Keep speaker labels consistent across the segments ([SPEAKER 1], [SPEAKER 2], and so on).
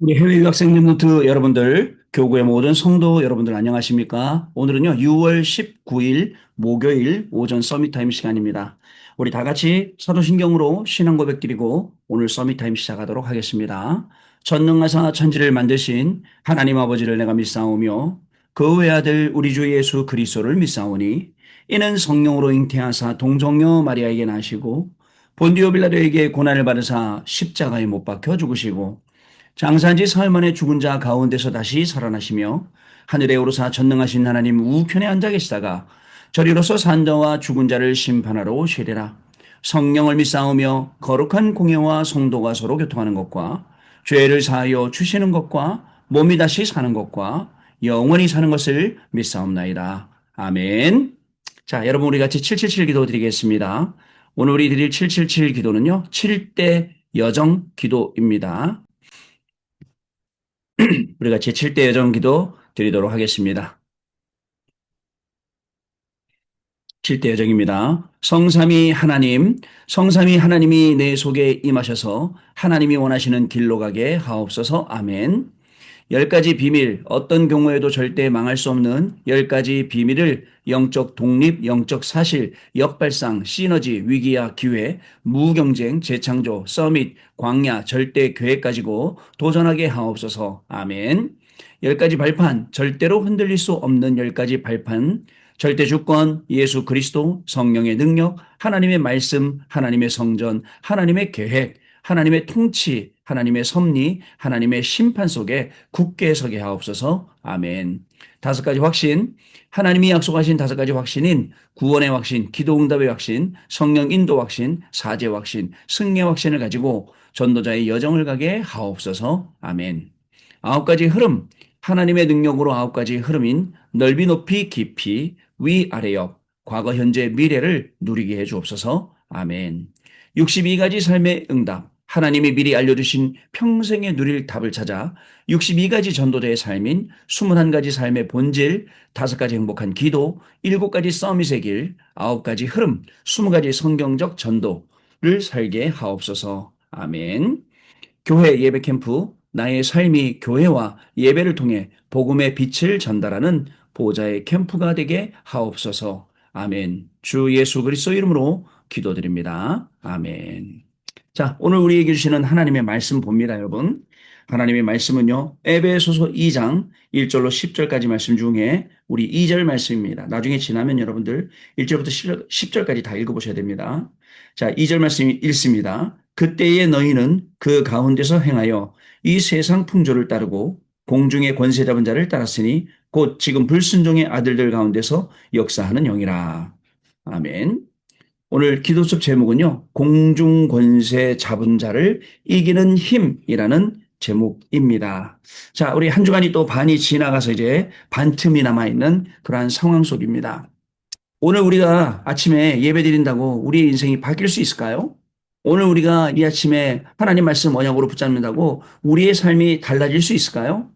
[SPEAKER 1] 우리 해외 유학생 랩런트 여러분들, 교구의 모든 성도 여러분들 안녕하십니까? 오늘은요, 6월 19일 목요일 오전 서밋 타임 시간입니다. 우리 다 같이 사도신경으로 신앙 고백 드리고 오늘 서밋 타임 시작하도록 하겠습니다. 전능하사 천지를 만드신 하나님 아버지를 내가 믿사오며 그 외아들 우리 주 예수 그리스도를 믿사오니 이는 성령으로 잉태하사 동정녀 마리아에게 나시고 본디오 빌라도에게 고난을 받으사 십자가에 못 박혀 죽으시고 장사한 지 사흘 만에 죽은 자 가운데서 다시 살아나시며 하늘에 오르사 전능하신 하나님 우편에 앉아 계시다가 저리로서 산자와 죽은 자를 심판하러 오시리라. 성령을 믿사오며 거룩한 공예와 성도가 서로 교통하는 것과 죄를 사하여 주시는 것과 몸이 다시 사는 것과 영원히 사는 것을 믿사옵나이다. 아멘. 자, 여러분 우리 같이 777 기도 드리겠습니다. 오늘 우리 드릴 777 기도는요. 7대 여정 기도입니다. 우리가 제7대 여정 기도 드리도록 하겠습니다. 7대 여정입니다. 성삼위 하나님이 내 속에 임하셔서 하나님이 원하시는 길로 가게 하옵소서. 아멘. 10가지 비밀, 어떤 경우에도 절대 망할 수 없는 10가지 비밀을 영적 독립, 영적 사실, 역발상, 시너지, 위기와 기회, 무경쟁, 재창조, 서밋, 광야, 절대 계획 가지고 도전하게 하옵소서. 아멘. 10가지 발판, 절대로 흔들릴 수 없는 10가지 발판, 절대 주권, 예수 그리스도, 성령의 능력, 하나님의 말씀, 하나님의 성전, 하나님의 계획, 하나님의 통치, 하나님의 섭리, 하나님의 심판 속에 굳게 서게 하옵소서. 아멘. 5가지 확신, 하나님이 약속하신 5가지 확신인 구원의 확신, 기도응답의 확신, 성령 인도 확신, 사제 확신, 승리의 확신을 가지고 전도자의 여정을 가게 하옵소서. 아멘. 9가지 흐름, 하나님의 능력으로 9가지 흐름인 넓이, 높이, 깊이, 위, 아래, 옆, 과거, 현재, 미래를 누리게 해 주옵소서. 아멘. 62가지 삶의 응답, 하나님이 미리 알려주신 평생에 누릴 답을 찾아 62가지 전도자의 삶인 21가지 삶의 본질, 5가지 행복한 기도, 7가지 서밋의 길, 9가지 흐름, 20가지 성경적 전도를 살게 하옵소서. 아멘. 교회 예배 캠프, 나의 삶이 교회와 예배를 통해 복음의 빛을 전달하는 보좌의 캠프가 되게 하옵소서. 아멘. 주 예수 그리스도 이름으로 기도드립니다. 아멘. 자, 오늘 우리에게 주시는 하나님의 말씀 봅니다, 여러분. 하나님의 말씀은요, 에베소서 2장 1절로 10절까지 말씀 중에 우리 2절 말씀입니다. 나중에 지나면 여러분들 1절부터 10절까지 다 읽어보셔야 됩니다. 자, 2절 말씀이 읽습니다. 그때에 너희는 그 가운데서 행하여 이 세상 풍조를 따르고 공중의 권세 잡은 자를 따랐으니 곧 지금 불순종의 아들들 가운데서 역사하는 영이라. 아멘. 오늘 기도책 제목은요, 공중 권세 잡은 자를 이기는 힘이라는 제목입니다. 자, 우리 한 주간이 또 반이 지나가서 이제 반틈이 남아있는 그러한 상황 속입니다. 오늘 우리가 아침에 예배 드린다고 우리의 인생이 바뀔 수 있을까요? 오늘 우리가 이 아침에 하나님 말씀 언약으로 붙잡는다고 우리의 삶이 달라질 수 있을까요?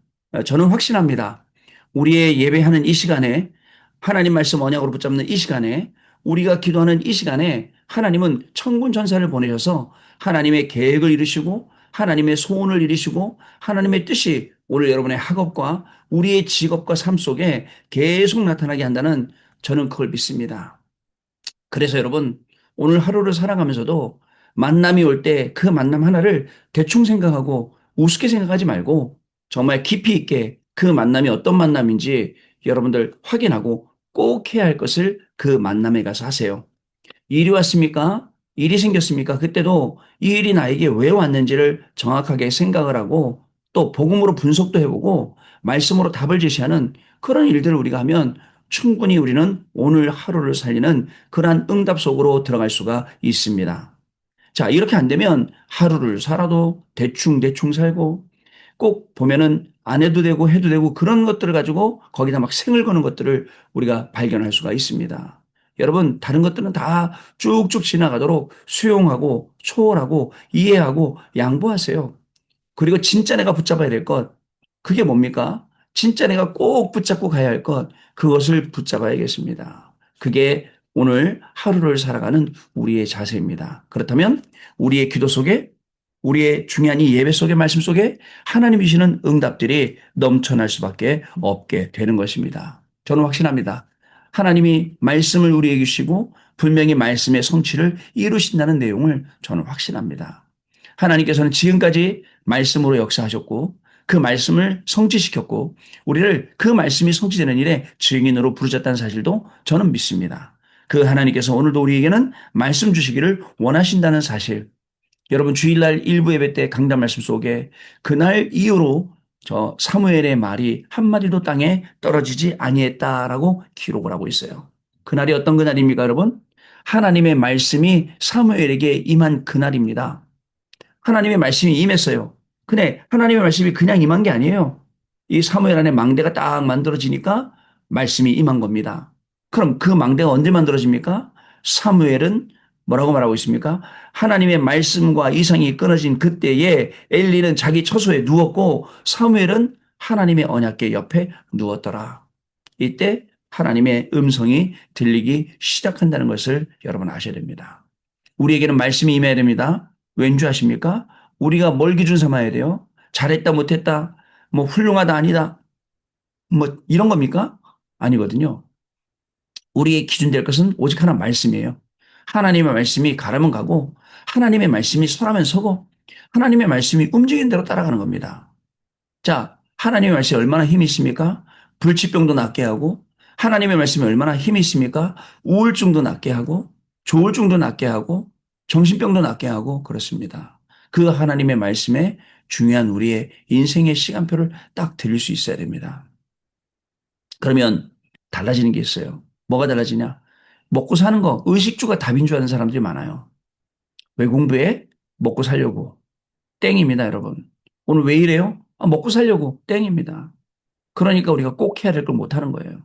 [SPEAKER 1] 저는 확신합니다. 우리의 예배하는 이 시간에 하나님 말씀 언약으로 붙잡는 이 시간에 우리가 기도하는 이 시간에 하나님은 천군 천사를 보내셔서 하나님의 계획을 이루시고 하나님의 소원을 이루시고 하나님의 뜻이 오늘 여러분의 학업과 우리의 직업과 삶 속에 계속 나타나게 한다는 저는 그걸 믿습니다. 그래서 여러분, 오늘 하루를 살아가면서도 만남이 올 때 그 만남 하나를 대충 생각하고 우습게 생각하지 말고 정말 깊이 있게 그 만남이 어떤 만남인지 여러분들 확인하고 꼭 해야 할 것을 그 만남에 가서 하세요. 일이 왔습니까? 일이 생겼습니까? 그때도 이 일이 나에게 왜 왔는지를 정확하게 생각을 하고 또 복음으로 분석도 해보고 말씀으로 답을 제시하는 그런 일들을 우리가 하면 충분히 우리는 오늘 하루를 살리는 그러한 응답 속으로 들어갈 수가 있습니다. 자, 이렇게 안 되면 하루를 살아도 대충 살고 꼭 보면은 안 해도 되고 해도 되고 그런 것들을 가지고 거기다 막 생을 거는 것들을 우리가 발견할 수가 있습니다. 여러분, 다른 것들은 다 쭉쭉 지나가도록 수용하고 초월하고 이해하고 양보하세요. 그리고 진짜 내가 붙잡아야 될 것, 그게 뭡니까? 진짜 내가 꼭 붙잡고 가야 할 것, 그것을 붙잡아야겠습니다. 그게 오늘 하루를 살아가는 우리의 자세입니다. 그렇다면 우리의 기도 속에 우리의 중요한 이 예배 속의 말씀 속에 하나님이 주시는 응답들이 넘쳐날 수밖에 없게 되는 것입니다. 저는 확신합니다. 하나님이 말씀을 우리에게 주시고 분명히 말씀의 성취를 이루신다는 내용을 저는 확신합니다. 하나님께서는 지금까지 말씀으로 역사하셨고 그 말씀을 성취시켰고 우리를 그 말씀이 성취되는 일에 증인으로 부르셨다는 사실도 저는 믿습니다. 그 하나님께서 오늘도 우리에게는 말씀 주시기를 원하신다는 사실, 여러분 주일날 일부 예배 때 강단 말씀 속에 그날 이후로 저 사무엘의 말이 한마디도 땅에 떨어지지 아니했다라고 기록을 하고 있어요. 그날이 어떤 그날입니까, 여러분? 하나님의 말씀이 사무엘에게 임한 그날입니다. 하나님의 말씀이 임했어요. 근데 하나님의 말씀이 그냥 임한 게 아니에요. 이 사무엘 안에 망대가 딱 만들어지니까 말씀이 임한 겁니다. 그럼 그 망대가 언제 만들어집니까? 사무엘은 뭐라고 말하고 있습니까? 하나님의 말씀과 이상이 끊어진 그때에 엘리는 자기 처소에 누웠고 사무엘은 하나님의 언약궤 옆에 누웠더라. 이때 하나님의 음성이 들리기 시작한다는 것을 여러분 아셔야 됩니다. 우리에게는 말씀이 임해야 됩니다. 왠지 아십니까? 우리가 뭘 기준 삼아야 돼요? 잘했다 못했다 뭐 훌륭하다 아니다 뭐 이런 겁니까? 아니거든요. 우리의 기준 될 것은 오직 하나 말씀이에요. 하나님의 말씀이 가라면 가고 하나님의 말씀이 서라면 서고 하나님의 말씀이 움직이는 대로 따라가는 겁니다. 자, 하나님의 말씀이 얼마나 힘이 있습니까? 불치병도 낫게 하고 하나님의 말씀이 얼마나 힘이 있습니까? 우울증도 낫게 하고 조울증도 낫게 하고 정신병도 낫게 하고 그렇습니다. 그 하나님의 말씀에 중요한 우리의 인생의 시간표를 딱 들릴 수 있어야 됩니다. 그러면 달라지는 게 있어요. 뭐가 달라지냐? 먹고 사는 거, 의식주가 답인 줄 아는 사람들이 많아요. 왜 공부해? 먹고 살려고. 땡입니다, 여러분. 오늘 왜 이래요? 먹고 살려고. 땡입니다. 그러니까 우리가 꼭 해야 될 걸 못하는 거예요.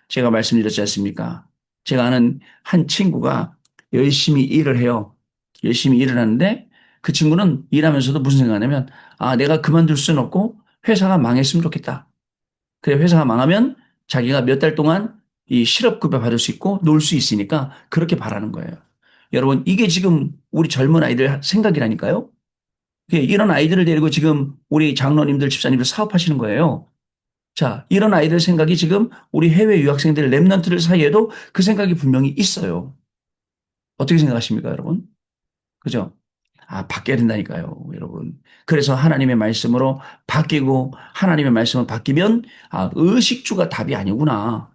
[SPEAKER 1] 제가 말씀드렸지 않습니까? 제가 아는 한 친구가 열심히 일을 해요. 열심히 일을 하는데 그 친구는 일하면서도 무슨 생각하냐면 내가 그만둘 수는 없고 회사가 망했으면 좋겠다. 그래 회사가 망하면 자기가 몇 달 동안 이 실업급여 받을 수 있고 놀 수 있으니까 그렇게 바라는 거예요. 여러분 이게 지금 우리 젊은 아이들 생각이라니까요. 이런 아이들을 데리고 지금 우리 장로님들 집사님들 사업하시는 거예요. 자, 이런 아이들 생각이 지금 우리 해외 유학생들 랩런트들 사이에도 그 생각이 분명히 있어요. 어떻게 생각하십니까, 여러분? 그죠? 바뀌어야 된다니까요, 여러분. 그래서 하나님의 말씀으로 바뀌고 하나님의 말씀을 바뀌면 의식주가 답이 아니구나.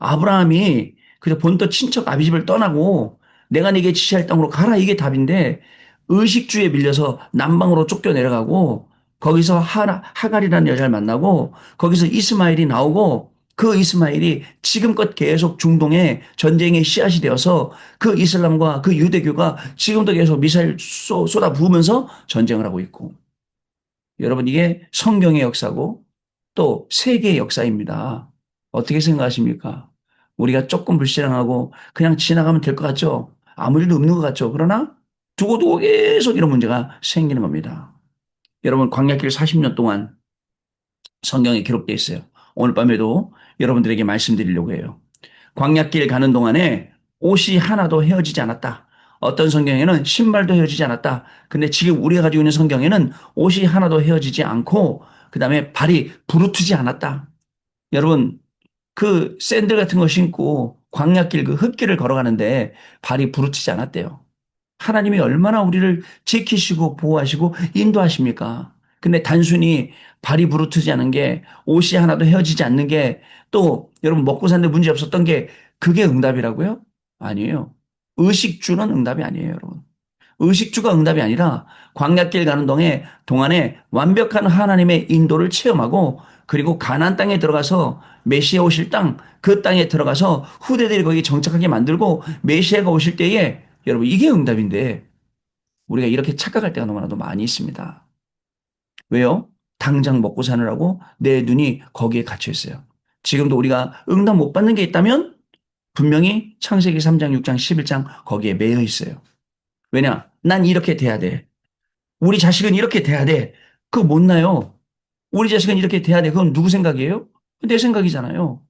[SPEAKER 1] 아브라함이 그저 본토 친척 아비집을 떠나고 내가 네게 지시할 땅으로 가라 이게 답인데 의식주에 밀려서 남방으로 쫓겨 내려가고 거기서 하갈이라는 여자를 만나고 거기서 이스마엘이 나오고 그 이스마엘이 지금껏 계속 중동에 전쟁의 씨앗이 되어서 그 이슬람과 그 유대교가 지금도 계속 미사일 쏟아 부으면서 전쟁을 하고 있고 여러분 이게 성경의 역사고 또 세계의 역사입니다. 어떻게 생각하십니까? 우리가 조금 불신앙하고 그냥 지나가면 될 것 같죠? 아무 일도 없는 것 같죠? 그러나 두고두고 계속 이런 문제가 생기는 겁니다. 여러분 광야길 40년 동안 성경에 기록되어 있어요. 오늘 밤에도 여러분들에게 말씀드리려고 해요. 광야길 가는 동안에 옷이 하나도 헤어지지 않았다. 어떤 성경에는 신발도 헤어지지 않았다. 근데 지금 우리가 가지고 있는 성경에는 옷이 하나도 헤어지지 않고 그 다음에 발이 부르트지 않았다. 여러분 그 샌들 같은 거 신고 광야길 그 흙길을 걸어가는데 발이 부르트지 않았대요. 하나님이 얼마나 우리를 지키시고 보호하시고 인도하십니까? 근데 단순히 발이 부르트지 않은 게 옷이 하나도 헤어지지 않는 게 또 여러분 먹고 사는데 문제 없었던 게 그게 응답이라고요? 아니에요. 의식주는 응답이 아니에요, 여러분. 의식주가 응답이 아니라 광야길 가는 동안에 완벽한 하나님의 인도를 체험하고 그리고 가나안 땅에 들어가서 메시아 오실 땅, 그 땅에 들어가서 후대들이 거기 정착하게 만들고 메시아가 오실 때에 여러분 이게 응답인데 우리가 이렇게 착각할 때가 너무나도 많이 있습니다. 왜요? 당장 먹고 사느라고 내 눈이 거기에 갇혀 있어요. 지금도 우리가 응답 못 받는 게 있다면 분명히 창세기 3장, 6장, 11장 거기에 매여 있어요. 왜냐? 난 이렇게 돼야 돼. 우리 자식은 이렇게 돼야 돼. 그거 못 나요. 우리 자식은 이렇게 돼야 돼. 그건 누구 생각이에요? 내 생각이잖아요.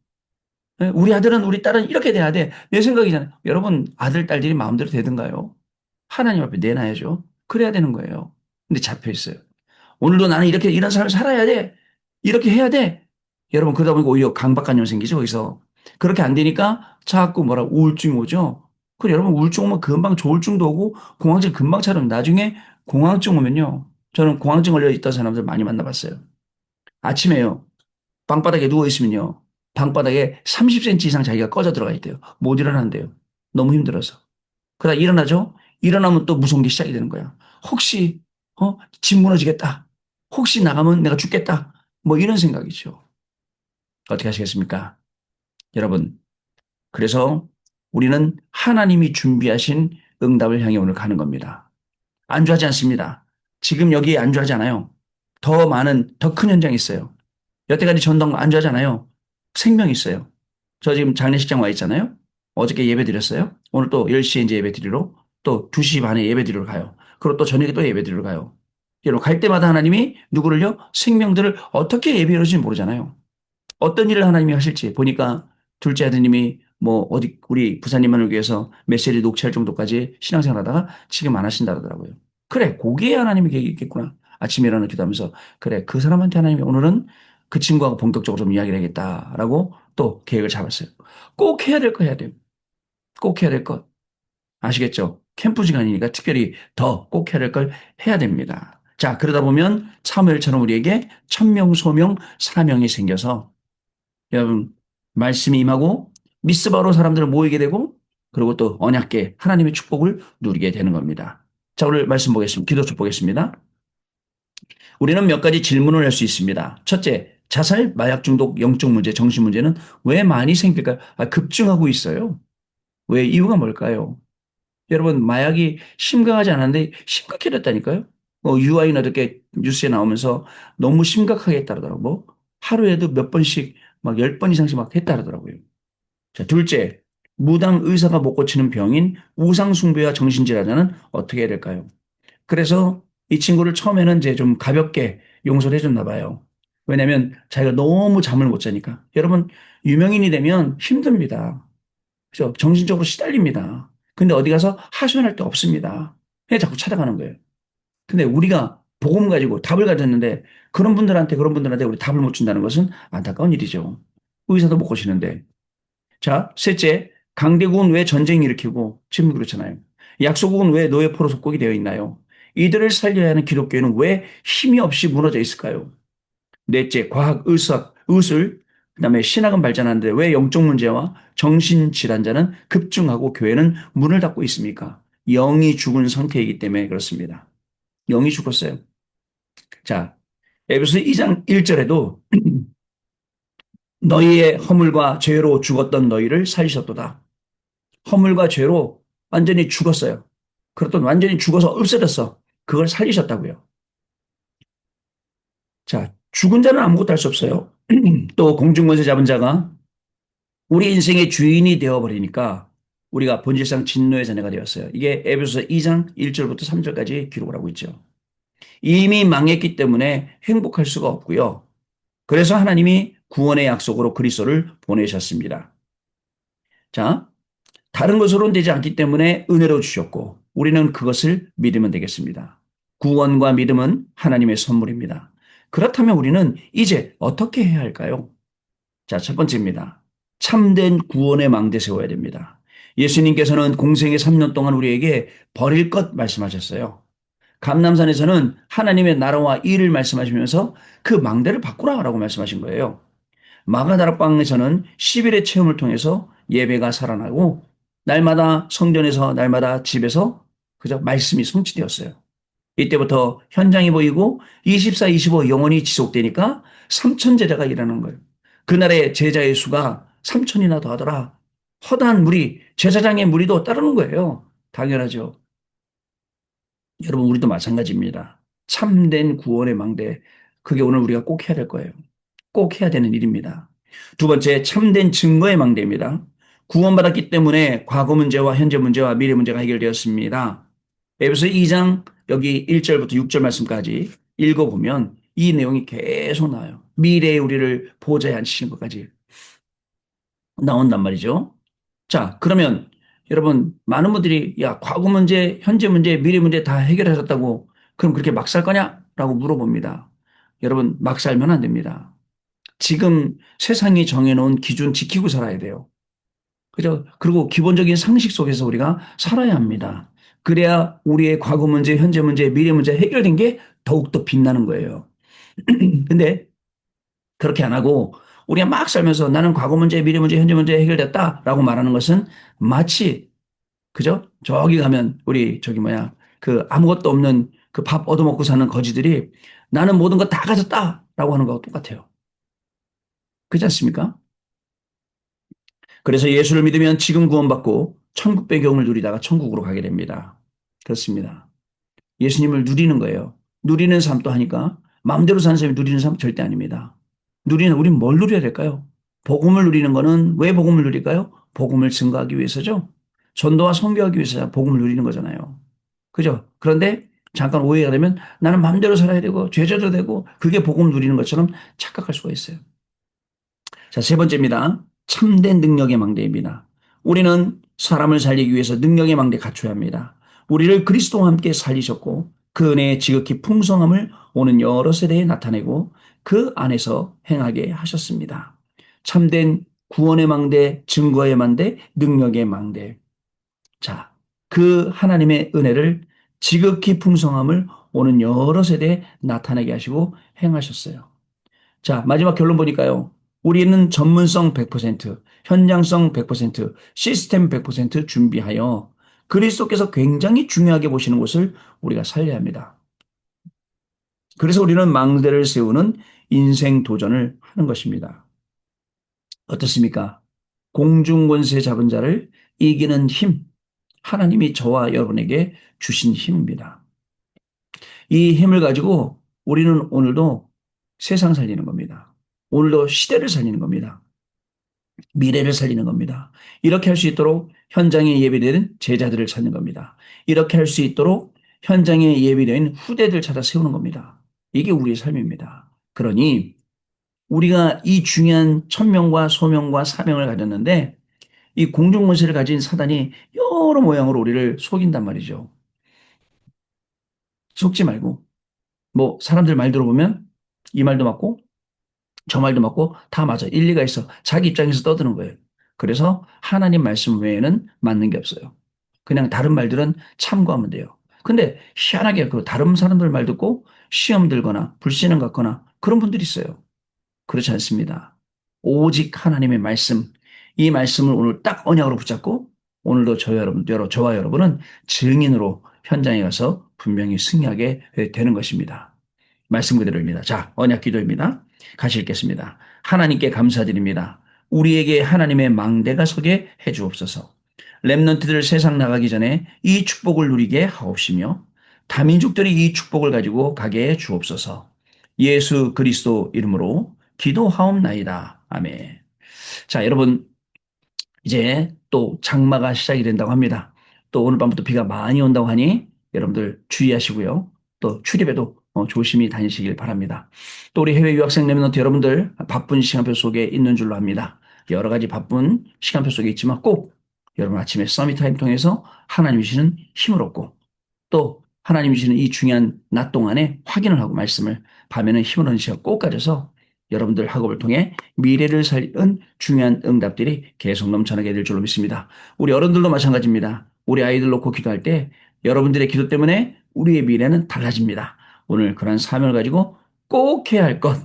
[SPEAKER 1] 예, 우리 아들은 우리 딸은 이렇게 돼야 돼. 내 생각이잖아요. 여러분 아들, 딸들이 마음대로 되든가요? 하나님 앞에 내놔야죠. 그래야 되는 거예요. 근데 잡혀 있어요. 오늘도 나는 이렇게 이런 삶을 살아야 돼. 이렇게 해야 돼. 여러분 그러다 보니까 오히려 강박관념 생기죠. 거기서. 그렇게 안 되니까 자꾸 뭐라 우울증이 오죠. 그럼 여러분 우울증 오면 금방 조울증도 오고 공황증 금방 차면 나중에 공황증 오면요. 저는 공황증 걸려 있던 사람들 많이 만나봤어요. 아침에요. 방바닥에 누워 있으면요. 방바닥에 30cm 이상 자기가 꺼져 들어가 있대요. 못 일어난대요. 너무 힘들어서. 그러다 일어나죠? 일어나면 또 무서운 게 시작이 되는 거야. 혹시, 집 무너지겠다. 혹시 나가면 내가 죽겠다. 뭐 이런 생각이죠. 어떻게 하시겠습니까? 여러분, 그래서 우리는 하나님이 준비하신 응답을 향해 오늘 가는 겁니다. 안주하지 않습니다. 지금 여기에 안주하지 않아요. 더 많은, 더 큰 현장이 있어요. 여태까지 전동 안주하잖아요. 생명이 있어요. 저 지금 장례식장 와 있잖아요. 어저께 예배 드렸어요. 오늘 또 10시에 이제 예배 드리러 또 2시 반에 예배 드리러 가요. 그리고 또 저녁에 또 예배 드리러 가요. 여러분 갈 때마다 하나님이 누구를요? 생명들을 어떻게 예배해 오실지 모르잖아요. 어떤 일을 하나님이 하실지 보니까 둘째 아드님이 뭐 어디 우리 부사님만을 위해서 메시지 녹취할 정도까지 신앙생활 하다가 지금 안 하신다 그러더라고요. 그래, 거기에 하나님이 계획이 있겠구나. 아침에 일어나 기도하면서 그래, 그 사람한테 하나님이 오늘은 그 친구하고 본격적으로 좀 이야기를 해야겠다라고 또 계획을 잡았어요. 꼭 해야 될 거 해야 돼요. 꼭 해야 될 것. 아시겠죠? 캠프 시간이니까 특별히 더 꼭 해야 될 걸 해야 됩니다. 자, 그러다 보면 사무엘처럼 우리에게 천명, 소명, 사명이 생겨서 여러분, 말씀이 임하고 미스바로 사람들을 모이게 되고 그리고 또 언약계 하나님의 축복을 누리게 되는 겁니다. 자, 오늘 말씀 보겠습니다. 기도쪽 보겠습니다. 우리는 몇 가지 질문을 할 수 있습니다. 첫째, 자살, 마약 중독, 영적 문제, 정신 문제는 왜 많이 생길까요? 급증하고 있어요. 왜 이유가 뭘까요? 여러분, 마약이 심각하지 않았는데 심각해졌다니까요? 유아인 어떻게 뉴스에 나오면서 너무 심각하게 했다더라고. 뭐, 하루에도 몇 번씩 막 10번 이상씩 막 했다더라고요. 자, 둘째, 무당 의사가 못 고치는 병인 우상숭배와 정신질환자는 어떻게 해야 될까요? 그래서 이 친구를 처음에는 이제 좀 가볍게 용서를 해줬나 봐요. 왜냐면 자기가 너무 잠을 못 자니까. 여러분, 유명인이 되면 힘듭니다. 그죠? 정신적으로 시달립니다. 근데 어디 가서 하소연할 데 없습니다. 그냥 자꾸 찾아가는 거예요. 근데 우리가 복음 가지고 답을 가졌는데 그런 분들한테 우리 답을 못 준다는 것은 안타까운 일이죠. 의사도 못 고치는데. 자, 셋째, 강대국은 왜 전쟁 일으키고 지금 그렇잖아요. 약소국은 왜 노예 포로 속국이 되어 있나요? 이들을 살려야 하는 기독교회는 왜 힘이 없이 무너져 있을까요? 넷째, 과학, 의술, 그다음에 신학은 발전하는데 왜 영적 문제와 정신질환자는 급증하고 교회는 문을 닫고 있습니까? 영이 죽은 상태이기 때문에 그렇습니다. 영이 죽었어요. 자, 에베소 2장 1절에도 너희의 허물과 죄로 죽었던 너희를 살리셨도다. 허물과 죄로 완전히 죽었어요. 그렇던 완전히 죽어서 없어졌어. 그걸 살리셨다고요. 자, 죽은 자는 아무것도 할 수 없어요. 또 공중권세 잡은 자가 우리 인생의 주인이 되어버리니까 우리가 본질상 진노의 자녀가 되었어요. 이게 에베소서 2장 1절부터 3절까지 기록을 하고 있죠. 이미 망했기 때문에 행복할 수가 없고요. 그래서 하나님이 구원의 약속으로 그리스도를 보내셨습니다. 자, 다른 것으로는 되지 않기 때문에 은혜로 주셨고 우리는 그것을 믿으면 되겠습니다. 구원과 믿음은 하나님의 선물입니다. 그렇다면 우리는 이제 어떻게 해야 할까요? 자, 첫 번째입니다. 참된 구원의 망대 세워야 됩니다. 예수님께서는 공생의 3년 동안 우리에게 버릴 것 말씀하셨어요. 감남산에서는 하나님의 나라와 일을 말씀하시면서 그 망대를 바꾸라고 말씀하신 거예요. 마가다락방에서는 10일의 체험을 통해서 예배가 살아나고 날마다 성전에서 날마다 집에서 그저 말씀이 성취되었어요. 이때부터 현장이 보이고 24, 25 영원히 지속되니까 3천 제자가 일어나는 거예요. 그날의 제자의 수가 3천이나 더 하더라. 허다한 무리, 제사장의 무리도 따르는 거예요. 당연하죠. 여러분, 우리도 마찬가지입니다. 참된 구원의 망대. 그게 오늘 우리가 꼭 해야 될 거예요. 꼭 해야 되는 일입니다. 두 번째, 참된 증거의 망대입니다. 구원받았기 때문에 과거 문제와 현재 문제와 미래 문제가 해결되었습니다. 에베소 2장 여기 1절부터 6절 말씀까지 읽어보면 이 내용이 계속 나와요. 미래의 우리를 보좌에 앉히신 것까지 나온단 말이죠. 자, 그러면 여러분 많은 분들이 야, 과거 문제, 현재 문제, 미래 문제 다 해결하셨다고 그럼 그렇게 막 살 거냐? 라고 물어봅니다. 여러분, 막 살면 안 됩니다. 지금 세상이 정해놓은 기준 지키고 살아야 돼요. 그죠? 그리고 기본적인 상식 속에서 우리가 살아야 합니다. 그래야 우리의 과거 문제, 현재 문제, 미래 문제 해결된 게 더욱더 빛나는 거예요. 근데 그렇게 안 하고 우리가 막 살면서 나는 과거 문제, 미래 문제, 현재 문제 해결됐다라고 말하는 것은 마치 그죠? 저기 가면 우리 저기 뭐야 그 아무것도 없는 그 밥 얻어먹고 사는 거지들이 나는 모든 거 다 가졌다라고 하는 거하고 똑같아요. 그렇지 않습니까? 그래서 예수를 믿으면 지금 구원받고 천국 배경을 누리다가 천국으로 가게 됩니다. 그렇습니다. 예수님을 누리는 거예요. 누리는 삶 또 하니까 마음대로 사는 사람이 누리는 삶 절대 아닙니다. 우린 뭘 누려야 될까요? 복음을 누리는 거는 왜 복음을 누릴까요? 복음을 증거하기 위해서죠. 전도와 선교하기 위해서 복음을 누리는 거잖아요. 그죠? 그런데 잠깐 오해가 되면 나는 마음대로 살아야 되고 죄져도 되고 그게 복음 누리는 것처럼 착각할 수가 있어요. 자, 세 번째입니다. 참된 능력의 망대입니다. 우리는 사람을 살리기 위해서 능력의 망대 갖춰야 합니다. 우리를 그리스도와 함께 살리셨고 그 은혜의 지극히 풍성함을 오는 여러 세대에 나타내고 그 안에서 행하게 하셨습니다. 참된 구원의 망대, 증거의 망대, 능력의 망대. 자, 그 하나님의 은혜를 지극히 풍성함을 오는 여러 세대에 나타내게 하시고 행하셨어요. 자, 마지막 결론 보니까요. 우리는 전문성 100%, 현장성 100%, 시스템 100% 준비하여 그리스도께서 굉장히 중요하게 보시는 것을 우리가 살려야 합니다. 그래서 우리는 망대를 세우는 인생 도전을 하는 것입니다. 어떻습니까? 공중권세 잡은 자를 이기는 힘, 하나님이 저와 여러분에게 주신 힘입니다. 이 힘을 가지고 우리는 오늘도 세상 살리는 겁니다. 오늘도 시대를 살리는 겁니다. 미래를 살리는 겁니다. 이렇게 할 수 있도록 현장에 예비된 제자들을 찾는 겁니다. 이렇게 할 수 있도록 현장에 예비된 후대들 찾아 세우는 겁니다. 이게 우리의 삶입니다. 그러니 우리가 이 중요한 천명과 소명과 사명을 가졌는데 이 공중문세를 가진 사단이 여러 모양으로 우리를 속인단 말이죠. 속지 말고 뭐 사람들 말 들어보면 이 말도 맞고 저 말도 맞고 다 맞아. 일리가 있어. 자기 입장에서 떠드는 거예요. 그래서 하나님 말씀 외에는 맞는 게 없어요. 그냥 다른 말들은 참고하면 돼요. 근데 희한하게 그 다른 사람들 말 듣고 시험 들거나 불신앙 갖거나 그런 분들이 있어요. 그렇지 않습니다. 오직 하나님의 말씀, 이 말씀을 오늘 딱 언약으로 붙잡고 오늘도 저와 여러분은 증인으로 현장에 가서 분명히 승리하게 되는 것입니다. 말씀 그대로입니다. 자, 언약 기도입니다. 같이 읽겠습니다. 하나님께 감사드립니다. 우리에게 하나님의 망대가 서게 해 주옵소서. 렘넌트들 세상 나가기 전에 이 축복을 누리게 하옵시며 다민족들이 이 축복을 가지고 가게 해 주옵소서. 예수 그리스도 이름으로 기도하옵나이다. 아멘. 자, 여러분 이제 또 장마가 시작이 된다고 합니다. 또 오늘 밤부터 비가 많이 온다고 하니 여러분들 주의하시고요. 또 출입에도 조심히 다니시길 바랍니다. 또 우리 해외 유학생 랩런트 여러분들 바쁜 시간표 속에 있는 줄로 압니다. 여러 가지 바쁜 시간표 속에 있지만 꼭 여러분 아침에 서밋 타임 통해서 하나님 주시는 힘을 얻고 또 하나님 주시는 이 중요한 낮 동안에 확인을 하고 말씀을 밤에는 힘을 얻는 시간 꼭 가져서 여러분들 학업을 통해 미래를 살리는 중요한 응답들이 계속 넘쳐나게 될 줄로 믿습니다. 우리 어른들도 마찬가지입니다. 우리 아이들 놓고 기도할 때 여러분들의 기도 때문에 우리의 미래는 달라집니다. 오늘 그런 사명을 가지고 꼭 해야 할 것,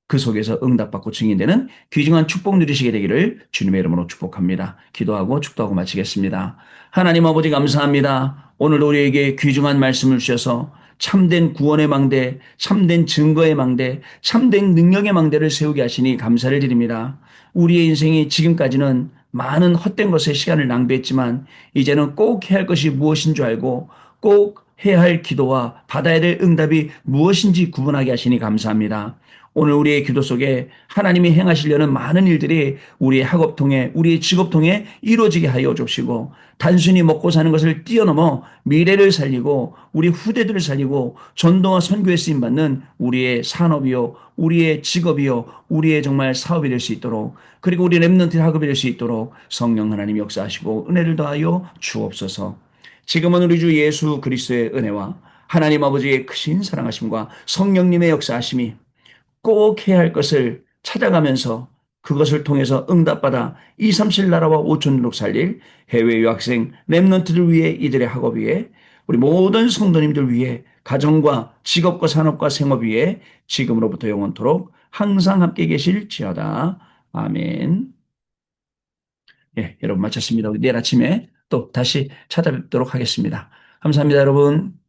[SPEAKER 1] 그 속에서 응답받고 증인되는 귀중한 축복 누리시게 되기를 주님의 이름으로 축복합니다. 기도하고 축도하고 마치겠습니다. 하나님 아버지 감사합니다. 오늘 우리에게 귀중한 말씀을 주셔서 참된 구원의 망대, 참된 증거의 망대, 참된 능력의 망대를 세우게 하시니 감사를 드립니다. 우리의 인생이 지금까지는 많은 헛된 것에 시간을 낭비했지만 이제는 꼭 해야 할 것이 무엇인 줄 알고 꼭 해야 할 기도와 받아야 될 응답이 무엇인지 구분하게 하시니 감사합니다. 오늘 우리의 기도 속에 하나님이 행하시려는 많은 일들이 우리의 학업 통해 우리의 직업 통해 이루어지게 하여 주시고 단순히 먹고 사는 것을 뛰어넘어 미래를 살리고 우리 후대들을 살리고 전도와 선교에 쓰임 받는 우리의 산업이요 우리의 직업이요 우리의 정말 사업이 될 수 있도록 그리고 우리 렘넌트 학업이 될 수 있도록 성령 하나님 역사하시고 은혜를 더하여 주옵소서. 지금은 우리 주 예수 그리스도의 은혜와 하나님 아버지의 크신 사랑하심과 성령님의 역사하심이 꼭 해야 할 것을 찾아가면서 그것을 통해서 응답받아 237 나라와 5천민족 살릴 해외 유학생 랩런트들 위해 이들의 학업 위해 우리 모든 성도님들 위해 가정과 직업과 산업과 생업 위해 지금으로부터 영원토록 항상 함께 계실지어다. 아멘. 예, 여러분 마쳤습니다. 우리 내일 아침에 또 다시 찾아뵙도록 하겠습니다. 감사합니다, 여러분.